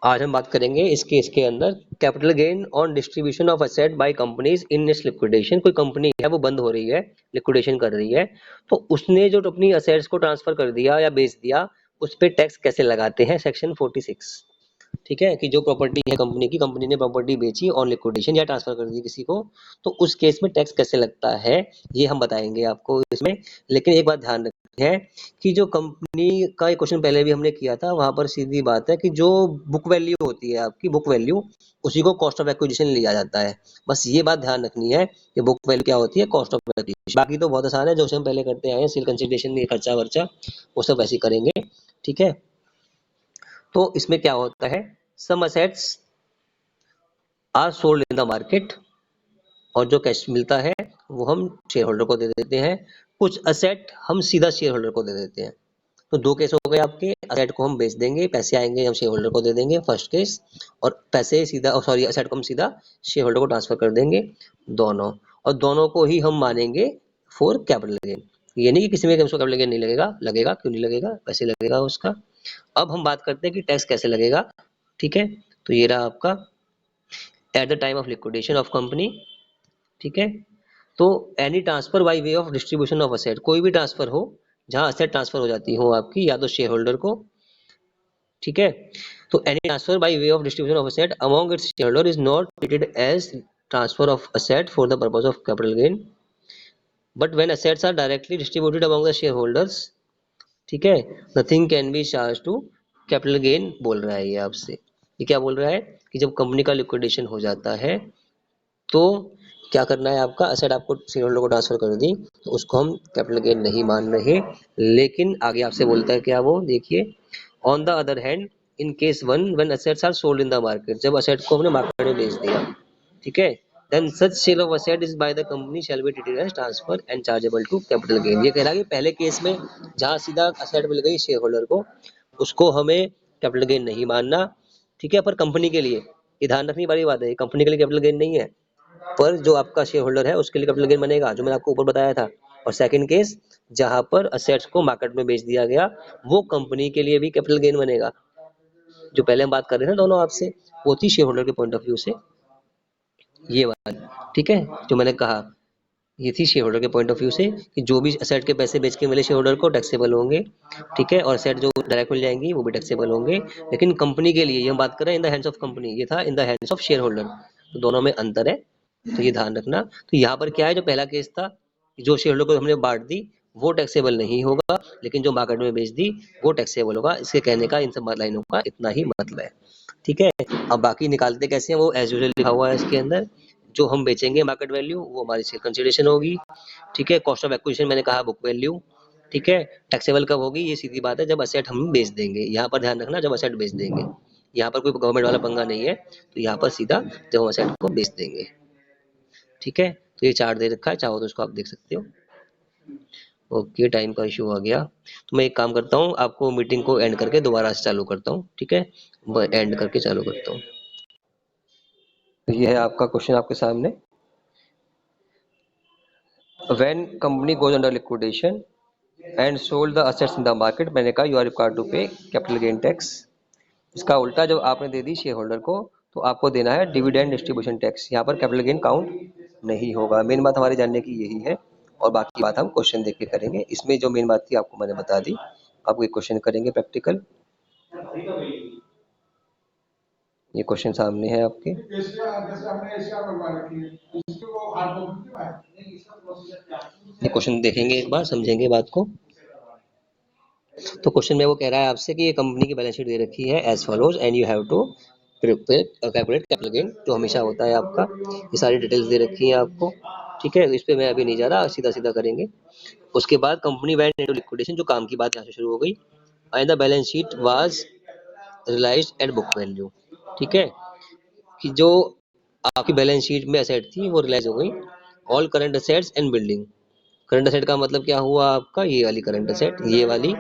आज हम बात करेंगे इस केस के अंदर capital gain on distribution of asset by companies in its liquidation. कोई कंपनी है वो बंद हो रही है, लिक्विडेशन कर रही है, तो उसने जो अपनी असेट्स को ट्रांसफर कर दिया या बेच दिया, उस पे टैक्स कैसे लगाते हैं, सेक्शन 46। ठीक है, कि जो प्रॉपर्टी है कंपनी की, कंपनी ने प्रॉपर्टी बेची ऑन लिक्विडेशन या ट्रांसफर कर दी किसी को, तो उस केस में टैक्स कैसे लगता है ये हम बताएंगे आपको इसमें। लेकिन एक बात ध्यान रखनी है कि जो कंपनी का एक क्वेश्चन पहले भी हमने किया था, वहां पर सीधी बात है कि जो बुक वैल्यू होती है आपकी, बुक वैल्यू, उसी को कॉस्ट ऑफ एक्विजिशन लिया जाता है। बस ये बात ध्यान रखनी है कि बुक वैल्यू क्या होती है, कॉस्ट ऑफ एक्विजिशन। बाकी तो बहुत आसान है, जो हम पहले करते आए हैं, सेल कंसिडरेशन, खर्चा वर्चा, वो सब वैसे ही करेंगे। ठीक है, तो इसमें क्या होता है, some assets are sold in the market, और जो कैश मिलता है वो हम शेयर होल्डर को दे देते हैं। कुछ असेट हम सीधा शेयर होल्डर को दे देते हैं। तो दो केस हो गए आपके, असेट को हम बेच देंगे, पैसे आएंगे हम शेयर होल्डर को दे देंगे, फर्स्ट केस, और पैसे सीधा, सॉरी, असेट को हम सीधा शेयर होल्डर को ट्रांसफर कर देंगे, दोनों। और दोनों को ही हम मानेंगे फॉर कैपिटल गेन। ये नहीं कि किसी में उसको कैपिटल गेन नहीं लगेगा, लगेगा, क्यों नहीं लगेगा, वैसे लगेगा उसका। अब हम बात करते हैं कि टैक्स कैसे लगेगा। ठीक है, तो ये रहा आपका at the time of liquidation of company. ठीक है, तो any transfer by way of distribution of asset, कोई भी ट्रांसफर हो जहां असेट ट्रांसफर हो जाती हो आपकी, या तो शेयर होल्डर को, ठीक है, तो any transfer by way of distribution of asset among its shareholder is not treated as transfer of asset for the purpose of capital gain, but when assets are directly distributed among the shareholders, ठीक है, nothing can be charge to capital gain, बोल रहा है ये आपसे। ये क्या बोल रहा है कि जब कंपनी का लिक्विडेशन हो जाता है, तो क्या करना है, आपका असेट आपको शेयर होल्डर को ट्रांसफर कर दी, तो उसको हम कैपिटल गेन नहीं मान रहे। लेकिन आगे आपसे बोलता है क्या, वो देखिए, on the other hand, in case one, when assets are sold in the market, जब असेट को हमने मार्केट में बेच दिया, ठीक है, then such sale of asset is by the company shall be treated as transfer and chargeable to capital gain. ये कह रहा है कि पहले केस में जहां सीधा असेट मिल गई शेयर होल्डर को, उसको हमें कैपिटल गेन नहीं मानना। ठीक है, पर कंपनी के लिए ये ध्यान रखने वाली बात है, कंपनी के लिए कैपिटल गेन नहीं है, पर जो आपका शेयर होल्डर है उसके लिए कैपिटल गेन बनेगा, जो मैंने आपको ऊपर बताया था। और सेकंड केस, जहां पर असेट्स को मार्केट में बेच दिया गया, वो कंपनी के लिए भी कैपिटल गेन बनेगा। जो पहले हम बात कर रहे थे दोनों आपसे, वो थी शेयर होल्डर के पॉइंट ऑफ व्यू से, ये बात। ठीक है, जो मैंने कहा, ये थी शेयर होल्डर के पॉइंट ऑफ व्यू से कि जो भी असेट के पैसे बेच के मिले शेयर होल्डर को, टैक्सेबल होंगे। ठीक है, और असेट जो डायरेक्ट मिल जाएंगी वो भी टैक्सेबल होंगे। लेकिन कंपनी के लिए ये हम बात कर रहे हैं इन द हैंड्स ऑफ कंपनी, ये था इन the hands of share holder, तो दोनों में अंतर है, तो ये ध्यान रखना। तो यहाँ पर क्या है, जो पहला केस था, जो शेयर होल्डर को हमने बांट दी, वो टैक्सेबल नहीं होगा, लेकिन जो मार्केट में बेच दी वो टैक्सेबल होगा। इसके कहने का इन सब लाइनों का इतना ही मतलब है। ठीक है, अब बाकी निकालते कैसे हैं, वो एज यूजुअल लिखा हुआ है इसके अंदर। जो हम बेचेंगे मार्केट वैल्यू, वो हमारी सेल कंसिडरेशन होगी। ठीक है, कॉस्ट ऑफ एक्विजिशन मैंने कहा बुक वैल्यू। ठीक है, टैक्सेबल कब होगी, ये सीधी बात है, जब असेट हम बेच देंगे। यहाँ पर ध्यान रखना, जब असेट बेच देंगे, यहाँ पर कोई गवर्नमेंट वाला पंगा नहीं है, तो यहाँ पर सीधा जब हम असेट को बेच देंगे। ठीक है, तो ये चार्ट दे रखा है, चाहो तो इसको आप देख सकते हो। ओके, टाइम का इशू आ गया, तो मैं एक काम करता हूँ, आपको मीटिंग को एंड करके दोबारा से चालू करता हूँ। ठीक है, मैं एंड करके चालू करता हूँ। तो ये है आपका क्वेश्चन आपके सामने, when company goes under liquidation and sold the assets in the market, मैंने कहा यू आर रिक्वायर्ड टू पे कैपिटल गेन टैक्स। इसका उल्टा, जब आपने दे दी शेयर होल्डर को, तो आपको देना है डिविडेंड डिस्ट्रीब्यूशन टैक्स। यहाँ पर कैपिटल गेन काउंट नहीं होगा। मेन बात हमारे जानने की यही है, और बाकी बात हम क्वेश्चन देख के करेंगे। इसमें जो मेन बात थी आपको मैंने बता दी। आपको एक क्वेश्चन करेंगे प्रैक्टिकल, ये क्वेश्चन सामने है आपके। ये क्वेश्चन देखेंगे एक बार, समझेंगे बात को। तो क्वेश्चन में वो कह रहा है आपसे कि ये कंपनी की बैलेंस शीट दे रखी है as follows, and you have to calculate capital gain, जो हमेशा होता है आपका। ये सारी डिटेल्स दे रखी हैं आपको। ठीक है, इस पे मैं अभी नहीं जा रहा, सीधा सीधा करेंगे। उसके बाद कंपनी वेंट इनटू लिक्विडेशन, जो काम की बात यहाँ से शुरू हो गई, and the balance sheet was realised at book value. ठीक है, कि जो आपकी बैलेंस शीट में असेट थी वो रियलाइज हो गई। All current assets and building, current asset का मतलब क्या हुआ आपका, ये वाली करंट असेट, ये वाली,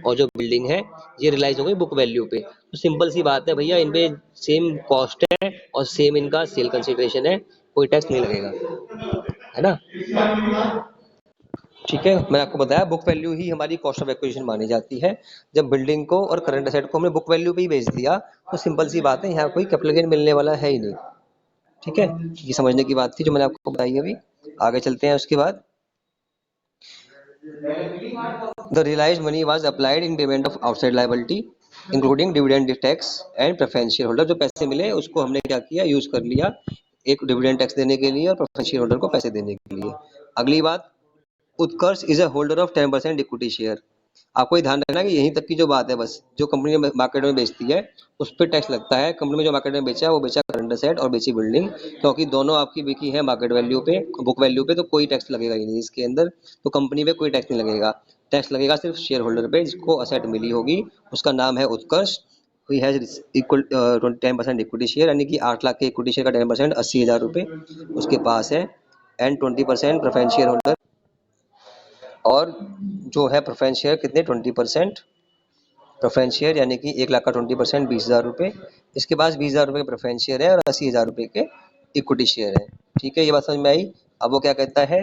और जो बिल्डिंग है ये रियलाइज हो गई बुक वैल्यू पे। तो सिंपल सी बात है भैया, इनपे सेम कॉस्ट है और सेम इनका सेल कंसिडरेशन है, कोई टैक्स नहीं लगेगा, है ना। ठीक है, मैंने आपको बताया बुक वैल्यू ही हमारी कॉस्ट ऑफ एक्विजिशन मानी जाती है। जब बिल्डिंग को और करंट एसेट को हमने बुक वैल्यू पे ही बेच दिया तो सिंपल सी बात है, यहाँ कोई कैपिटल गेन मिलने वाला है ही नहीं। ठीक है, ये समझने की बात थी जो मैंने आपको बताई अभी। आगे चलते हैं। उसके बाद the realised money was applied in payment of outside liability including dividend tax and preference share holder. जो पैसे मिले उसको हमने क्या किया, यूज कर लिया एक डिविडेंड टैक्स देने के लिए और प्रेफरेंस शेयर होल्डर को पैसे देने के लिए। अगली बात, Utkarsh is a holder of 10% equity share. आपको ये ध्यान रखना कि यहीं तक की जो बात है, बस जो कंपनी मार्केट में बेचती है उस पर टैक्स लगता है। कंपनी में जो मार्केट में बेचा है वो बेचा करंट एसेट और बेची बिल्डिंग, क्योंकि दोनों आपकी बिकी है मार्केट वैल्यू पे, बुक वैल्यू पे, तो कोई टैक्स लगेगा ही नहीं इसके अंदर। तो कंपनी पे कोई टैक्स नहीं लगेगा, टैक्स लगेगा सिर्फ शेयर होल्डर पे जिसको असेट मिली होगी। उसका नाम है Utkarsh. He has equal 10% equity share, यानी कि 8 लाख के इक्विटी शेयर का 10% 80,000 रुपये उसके पास है। एंड 20% प्रेफरेंस शेयर होल्डर, और जो है प्रेफरेंस शेयर कितने, 20% प्रेफरेंस शेयर, यानी कि 1 लाख का 20% 20,000 रुपये। इसके पास 20,000 रुपये के प्रेफरेंस शेयर है और 80,000 रुपये के इक्विटी शेयर है। ठीक है, ये बात समझ में आई। अब वो क्या कहता है,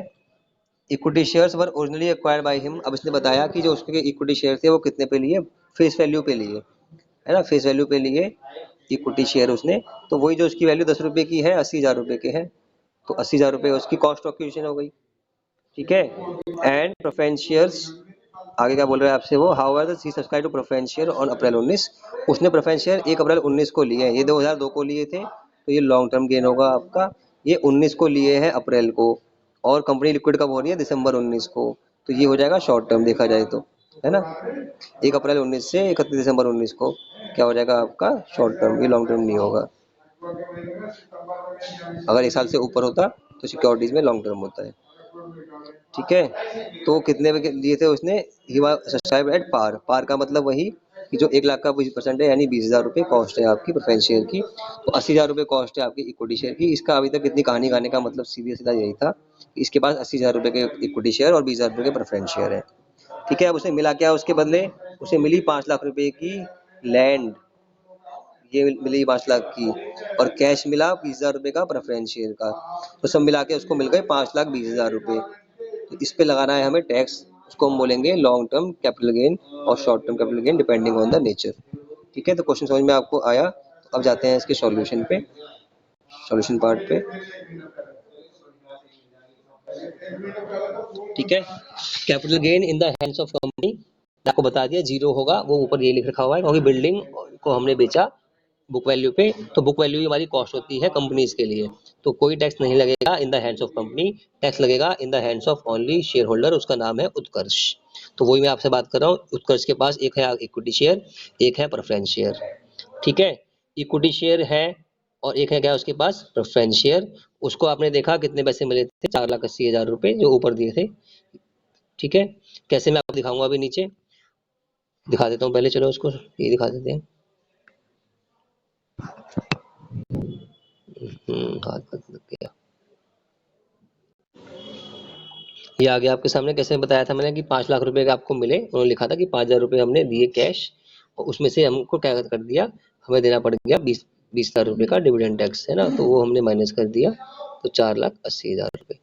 equity shares were originally acquired by him. अब इसने बताया कि जो उसके इक्विटी शेयर थे वो कितने पे लिए, फेस वैल्यू पे लिए, है ना, फेस वैल्यू पे लिए इक्विटी शेयर उसने। तो वही जो उसकी वैल्यू 10 रुपये की है, 80,000 रुपये के है, तो 80,000 रुपये उसकी कॉस्ट ऑफ एक्विजिशन हो गई। ठीक है, एंड प्रेफरेंस शेयर्स, आगे क्या बोल रहा है आपसे वो, however C subscribe to preference share on April 19। उसने प्रेफरेंस शेयर 1 अप्रैल 19 को लिए हैं। ये 2002 को लिए थे, तो ये लॉन्ग टर्म गेन होगा आपका। ये 19 को लिए हैं अप्रैल को, और कंपनी लिक्विड कब हो रही है, दिसंबर 19 को, तो ये हो जाएगा शॉर्ट टर्म देखा जाए तो, है ना। 1 अप्रैल 19 से 31 दिसंबर 19 को क्या हो जाएगा आपका, शॉर्ट टर्म, ये लॉन्ग टर्म नहीं होगा। अगर 1 साल से ऊपर होता तो सिक्योरिटीज में लॉन्ग टर्म होता है। ठीक है, तो कितने पे लिए थे उसने, he was subscribe at par. Par का मतलब वही कि जो 1 लाख का 20% है, यानी 20,000 रुपये कॉस्ट है आपकी प्रेफरेंस शेयर की, तो 80,000 रुपये कॉस्ट है आपकी इक्विटी शेयर की। इसका अभी तक इतनी कहानी गाने का मतलब सीधे सीधा यही था, इसके पास 80,000 रुपये के इक्विटी शेयर और 20,000 रुपये के प्रेफरेंस शेयर है। ठीक है, अब उसे मिला क्या उसके बदले, उसे मिली 5 लाख रुपए की लैंड, ये मिली 5 लाख की, और कैश मिला 20,000 रुपये का प्रेफरेंस शेयर का, तो सब मिला के उसको मिल गए 5,20,000 रुपये। तो इस पे लगाना है हमें टैक्स, उसको हम बोलेंगे लॉन्ग टर्म कैपिटल गेन और short term capital gain depending on the nature. ठीक है, तो क्वेश्चन समझ में आपको आया। तो अब जाते हैं इसके सॉल्यूशन पे, सॉल्यूशन पार्ट पे। ठीक है, capital gain in the hands of company, आपको बता दिया जीरो होगा, वो ऊपर ये लिख रखा हुआ है क्योंकि बिल्डिंग को हमने बेचा बुक वैल्यू पे, तो बुक वैल्यू हमारी कॉस्ट होती है कंपनीज के लिए, तो कोई टैक्स नहीं लगेगा in the hands of company, tax लगेगा in the hands of only share holder, उसका नाम है उत्कर्ष। तो वही मैं आपसे बात कर रहा हूँ, उत्कर्ष के पास एक है इक्विटी शेयर, एक है प्रेफरेंस शेयर। ठीक है, इक्विटी शेयर है और एक है क्या उसके पास, प्रेफरेंस शेयर। उसको आपने देखा कितने पैसे मिले थे, 4,80,000 रुपये जो ऊपर दिए थे। ठीक है, कैसे मैं आपको दिखाऊंगा, अभी नीचे दिखा देता हूँ पहले, चलो उसको ये दिखा देते हैं। हाथ लग गया, ये आ गया आपके सामने। कैसे बताया था मैंने कि 5 लाख रुपए का आपको मिले, उन्होंने लिखा था कि 5,000 रुपये हमने दिए कैश, और उसमें से हमको क्या कर दिया, हमें देना पड़ गया 20,000 रुपये का डिविडेंड टैक्स, है ना, तो वो हमने माइनस कर दिया, तो 4,80,000 रुपये।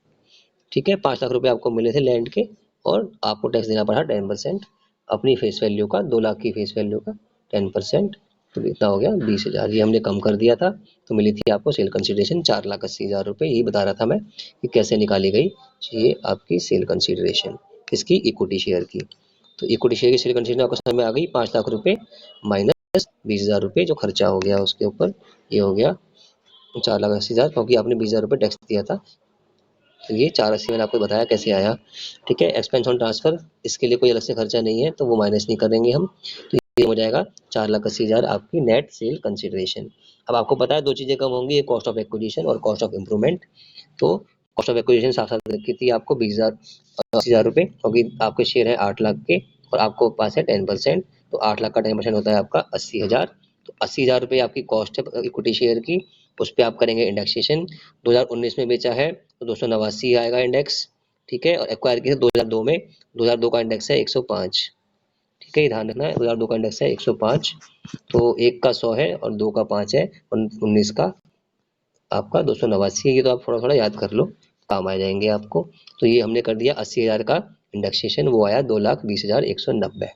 ठीक है, 5 लाख रुपए आपको मिले थे लैंड के, और आपको टैक्स देना पड़ा 10% अपनी फेस वैल्यू का, 2 लाख की फेस वैल्यू का 10%, तो इतना हो गया 20,000। ये हमने कम कर दिया था, तो मिली थी आपको सेल कंसिडरेशन 4,80,000 रुपये। यही बता रहा था मैं कि कैसे निकाली गई ये आपकी सेल कंसिडरेशन, किसकी, इक्विटी शेयर की। तो इक्विटी शेयर की सेल कंसिडरेशन आपको समझ में आ गई, 5 लाख रुपये माइनस 20,000 रुपये जो खर्चा हो गया उसके ऊपर, ये हो गया 4,80,000, क्योंकि आपने 20,000 रुपये टैक्स दिया था। तो ये 480 मैंने आपको बताया कैसे आया। ठीक है, एक्सपेंस ऑन ट्रांसफर, इसके लिए कोई अलग से खर्चा नहीं है, तो वो माइनस नहीं करेंगे हम, तो ये हो जाएगा 4,80,000 आपकी नेट सेल कंसिडरेशन। अब आपको पता है दो चीजें कम होंगी, एक कॉस्ट ऑफ एक्विजिशन और कॉस्ट ऑफ इम्प्रूवमेंट। तो कॉस्ट ऑफ एक्विजिशन साथ साथ रखी थी आपको 20,000 रुपये, क्योंकि आपके शेयर है 8 लाख के और आपको पास है 10%, तो 8 लाख का 10% होता है आपका 80,000, तो 80,000 रुपये आपकी कॉस्ट है इक्विटी शेयर की, उस पर आप करेंगे इंडेक्सेशन। 2019 में बेचा है तो 289 आएगा इंडेक्स। ठीक है, और एक्वायर किया 2002 में, 2002 का इंडेक्स है 105। ठीक है, ये ध्यान रखना है, 2002 का इंडेक्स है 105, तो एक का 100 है और दो का 5 है, और 19 का आपका 289 है। ये तो आप थोड़ा थोड़ा याद कर लो, काम आ जाएंगे आपको। तो ये हमने कर दिया 80,000 का इंडेक्सेशन वो आया 2,20,190।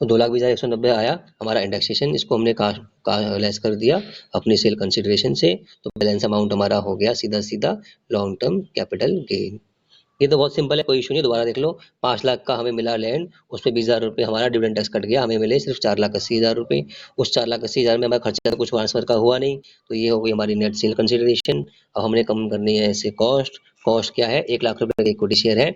तो 2,20,190 आया हमारा इंडेक्सेशन, इसको हमने लेस कर दिया अपनी सेल कंसिडरेशन से, तो बैलेंस अमाउंट हमारा हो गया सीधा सीधा लॉन्ग टर्म कैपिटल गेन। ये तो बहुत सिंपल है, कोई इशू नहीं, दोबारा देख लो। 5 लाख का हमें मिला लैंड, उस पर 20,000 रुपये हमारा डिविडेंड टैक्स कट गया, हमें मिले सिर्फ 4,80,000 रुपये। उस 4,80,000 में हमारा खर्चा तो कुछ ट्रांसफर का हुआ नहीं, तो ये हो गई हमारी नेट सेल कंसिडरेशन। अब हमने कम करनी है ऐसे कॉस्ट। कॉस्ट क्या है, 1,00,000 रुपये का इक्विटी शेयर है,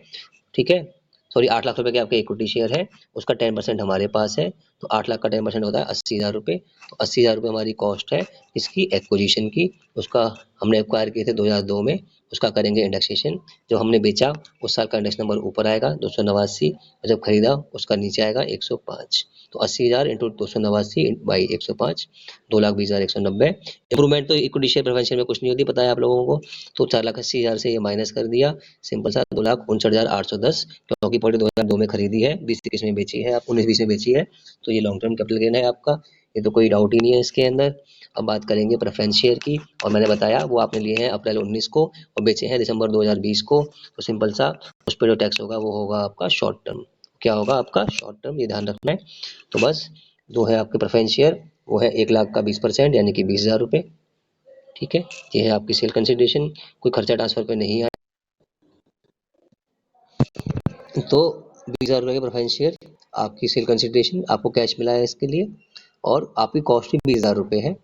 ठीक है, सॉरी 8 लाख रुपए के आपके इक्विटी शेयर है, उसका 10% हमारे पास है, तो 8 लाख का 10% होता है 80,000 रुपये। तो 80,000 रुपये हमारी कॉस्ट है इसकी एक्विजिशन की, उसका हमने एक्वायर किए थे 2002 में, उसका करेंगे इंडेक्सेशन। जब हमने बेचा उस साल का इंडेक्स नंबर ऊपर आएगा 289, और जब खरीदा उसका नीचे आएगा 105। तो 80,000 इंटू 289 बाई 105, 2,20,190। इंप्रूवमेंट तो इक्विटी शेयर प्रिफरेंस में कुछ नहीं होती, पता है आप लोगों को। तो 4,80,000 से ये माइनस कर दिया, सिंपल सा 2,59,810, क्योंकि पॉलिसी 2002 में खरीदी है, 20-21 में बेची है, आप 19-20 में बेची है, तो ये लॉन्ग टर्म कैपिटल गेन है आपका, ये तो कोई डाउट ही नहीं है इसके अंदर। अब बात करेंगे प्रेफरेंस शेयर की, और मैंने बताया वो आपने लिए हैं अप्रैल 19 को और बेचे हैं दिसंबर 2020 को, तो सिंपल सा उस पर जो टैक्स होगा वो होगा आपका शॉर्ट टर्म। क्या होगा आपका शॉर्ट टर्म, ये ध्यान रखना है। तो बस जो है आपके प्रेफरेंस शेयर वो है 1,00,000 का 20% यानी कि 20,000 रुपये, ठीक है। ये है आपकी सेल कंसिडरेशन, कोई खर्चा ट्रांसफर पे नहीं आया, तो 20,000 रुपये के प्रेफरेंस शेयर, आपकी सेल कंसिडरेशन, आपको कैश मिला है इसके लिए, और आपकी कॉस्ट भी 20,000 रुपये है,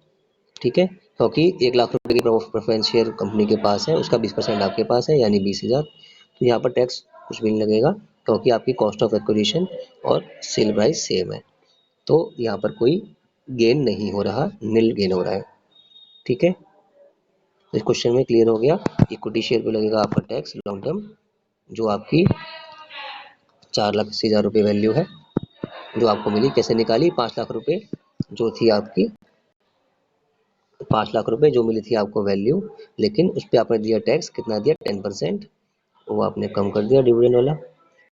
ठीक है, क्योंकि 1,00,000 रुपये की प्रेफरेंस शेयर कंपनी के पास है, उसका 20% आपके पास है यानी 20,000। तो यहाँ पर टैक्स कुछ भी नहीं लगेगा, क्योंकि आपकी कॉस्ट ऑफ एक्विजिशन और सेल प्राइस सेम है, तो यहाँ पर कोई गेन नहीं हो रहा, नील गेन हो रहा है, ठीक है। तो इस क्वेश्चन में क्लियर हो गया। इक्विटी शेयर पे लगेगा आपका टैक्स लॉन्ग टर्म, जो आपकी 4,80,000 रुपये वैल्यू है, जो आपको मिली, कैसे निकाली, 5 लाख रुपए जो थी आपकी, 5 लाख रुपए जो मिली थी आपको वैल्यू, लेकिन उस पर आपने दिया टैक्स, कितना दिया, 10%, वो आपने कम कर दिया डिविडेंड वाला,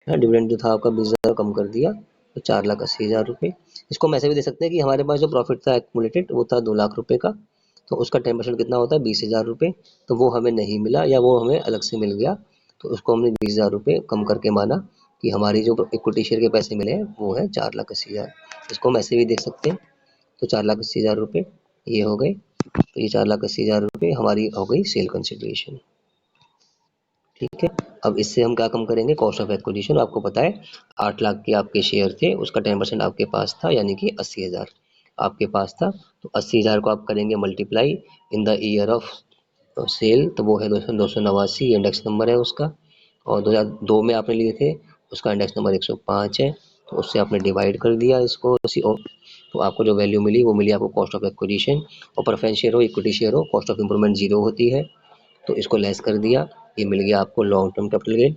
है डिविडेंड जो था आपका 20,000 कम कर दिया, तो 4,80,000 रुपये। इसको हम ऐसे भी दे सकते हैं कि हमारे पास जो प्रॉफिट था एक्मुलेटेड वो था 2 लाख रुपए का, तो उसका 10% कितना होता है, 20,000 रुपये, तो वो हमें नहीं मिला या वो हमें अलग से मिल गया, तो उसको हमने 20,000 रुपये कम करके माना कि हमारी जो इक्विटी शेयर के पैसे मिले हैं वो है 4,80,000। इसको हम ऐसे भी देख सकते हैं, तो 4,80,000 रुपये ये हो गए, तो ये 4,80,000 रुपये हमारी हो गई सेल कंसिडरेशन, ठीक है। अब इससे हम क्या कम करेंगे, कॉस्ट ऑफ एक्विजिशन, आपको पता है 8 लाख के आपके शेयर थे, उसका 10% आपके पास था यानी कि 80,000 आपके पास था, तो 80,000 को आप करेंगे multiply in the year of sale, तो वो है 289 इंडेक्स नंबर है उसका, और 2002 में आपने लिए थे, उसका इंडेक्स नंबर 105 है, तो उससे आपने डिवाइड कर दिया इसको, तो आपको जो वैल्यू मिली वो मिली आपको कॉस्ट ऑफ एक्विजिशन। और प्रेफरेंस शेयर हो इक्विटी शेयर हो, कॉस्ट ऑफ इंप्रूवमेंट 0 होती है, तो इसको लेस कर दिया, ये मिल गया आपको long term capital gain.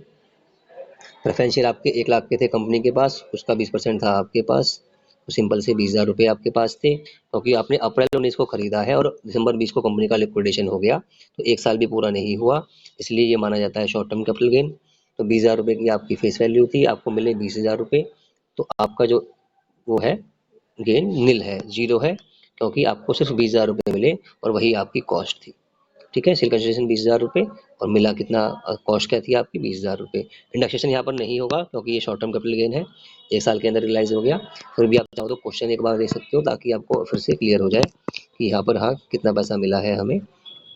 Preference share आपके 1 लाख के थे कंपनी के पास, उसका 20% था आपके पास, तो सिंपल से 20,000 रुपये आपके पास थे, क्योंकि आपने अप्रैल 19 को खरीदा है और दिसंबर 20 को कंपनी का लिक्विडेशन हो गया, तो 1 साल भी पूरा नहीं हुआ, इसलिए ये माना जाता है शॉर्ट टर्म कैपिटल गेन। तो 20,000 रुपये की आपकी फेस वैल्यू थी, आपको मिले 20,000 रुपये, तो आपका जो वो है गेन नील है, जीरो है, क्योंकि आपको सिर्फ 20,000 रुपये मिले और वही आपकी कॉस्ट थी, ठीक है। सेल कंसिडरेशन 20,000 रुपये और मिला कितना, कॉस्ट क्या थी आपकी 20,000 रुपये। इंडेक्सेशन यहाँ पर नहीं होगा क्योंकि ये शॉर्ट टर्म कैपिटल गेन है, 1 साल के अंदर रियलाइज हो गया। फिर भी आप चाहो तो क्वेश्चन एक बार देख सकते हो, ताकि आपको फिर से क्लियर हो जाए कि यहाँ पर हाँ कितना पैसा मिला है हमें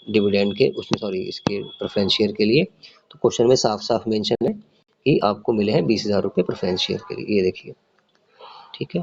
डिविडेंड के उसमें, सॉरी इसके प्रेफरेंस शेयर के लिए। तो क्वेश्चन में साफ साफ मेंशन है कि आपको मिले हैं 20,000 रुपये प्रेफरेंस शेयर के लिए, ये देखिए, ठीक है।